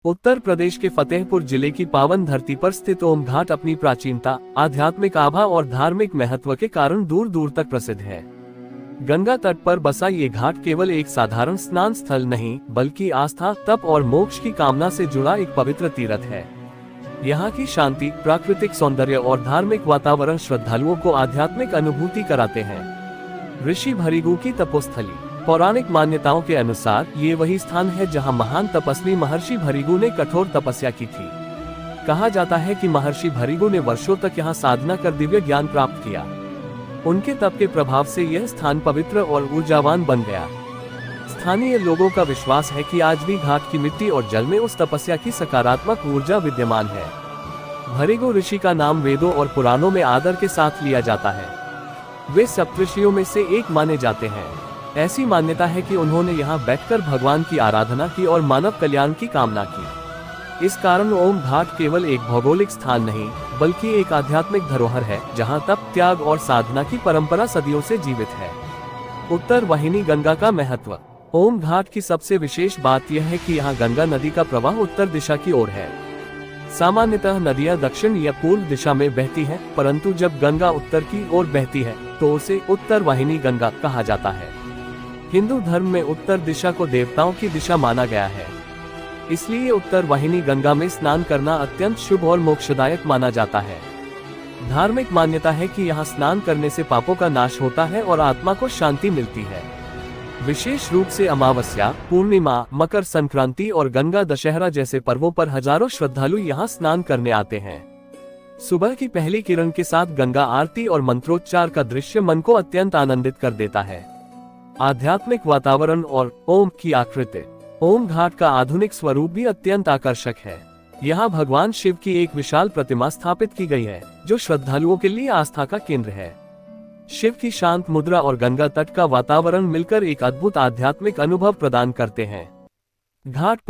उत्तर प्रदेश के फतेहपुर जिले की पावन धरती पर स्थित ओम घाट अपनी प्राचीनता, आध्यात्मिक आभा और धार्मिक महत्व के कारण दूर दूर तक प्रसिद्ध है। गंगा तट पर बसा ये घाट केवल एक साधारण स्नान स्थल नहीं, बल्कि आस्था, तप और मोक्ष की कामना से जुड़ा एक पवित्र तीर्थ है। यहाँ की शांति, प्राकृतिक सौंदर्य और धार्मिक वातावरण श्रद्धालुओं को आध्यात्मिक अनुभूति कराते हैं। ऋषि भृगु की तपोस्थली। पौराणिक मान्यताओं के अनुसार ये वही स्थान है जहाँ महान तपस्वी महर्षि भृगु ने कठोर तपस्या की थी। कहा जाता है कि महर्षि भृगु ने वर्षों तक यहाँ साधना कर दिव्य ज्ञान प्राप्त किया। उनके तप के प्रभाव से यह स्थान पवित्र और ऊर्जावान बन गया। स्थानीय लोगों का विश्वास है कि आज भी घाट की मिट्टी और जल में उस तपस्या की सकारात्मक ऊर्जा विद्यमान है। भृगु ऋषि का नाम वेदों और पुराणों में आदर के साथ लिया जाता है। वे सप्तऋषियों में से एक माने जाते हैं। ऐसी मान्यता है कि उन्होंने यहाँ बैठकर भगवान की आराधना की और मानव कल्याण की कामना की। इस कारण ओम घाट केवल एक भौगोलिक स्थान नहीं, बल्कि एक आध्यात्मिक धरोहर है, जहाँ तप, त्याग और साधना की परंपरा सदियों से जीवित है। उत्तर वाहिनी गंगा का महत्व। ओम घाट की सबसे विशेष बात यह है कि यहाँ गंगा नदी का प्रवाह उत्तर दिशा की ओर है। सामान्यतः नदियाँ दक्षिण या पूर्व दिशा में बहती हैं, परंतु जब गंगा उत्तर की ओर बहती है तो उसे उत्तर वाहिनी गंगा कहा जाता है। हिंदू धर्म में उत्तर दिशा को देवताओं की दिशा माना गया है, इसलिए उत्तर वाहिनी गंगा में स्नान करना अत्यंत शुभ और मोक्षदायक माना जाता है। धार्मिक मान्यता है कि यहाँ स्नान करने से पापों का नाश होता है और आत्मा को शांति मिलती है। विशेष रूप से अमावस्या, पूर्णिमा, मकर संक्रांति और गंगा दशहरा जैसे पर्वों पर हजारों श्रद्धालु यहाँ स्नान करने आते हैं। सुबह की पहली किरण के साथ गंगा आरती और मंत्रोच्चार का दृश्य मन को अत्यंत आनंदित कर देता है। आध्यात्मिक वातावरण और ओम की आकृति। ओम घाट का आधुनिक स्वरूप भी अत्यंत आकर्षक है। यहाँ भगवान शिव की एक विशाल प्रतिमा स्थापित की गई है, जो श्रद्धालुओं के लिए आस्था का केंद्र है। शिव की शांत मुद्रा और गंगा तट का वातावरण मिलकर एक अद्भुत आध्यात्मिक अनुभव प्रदान करते हैं। घाट पर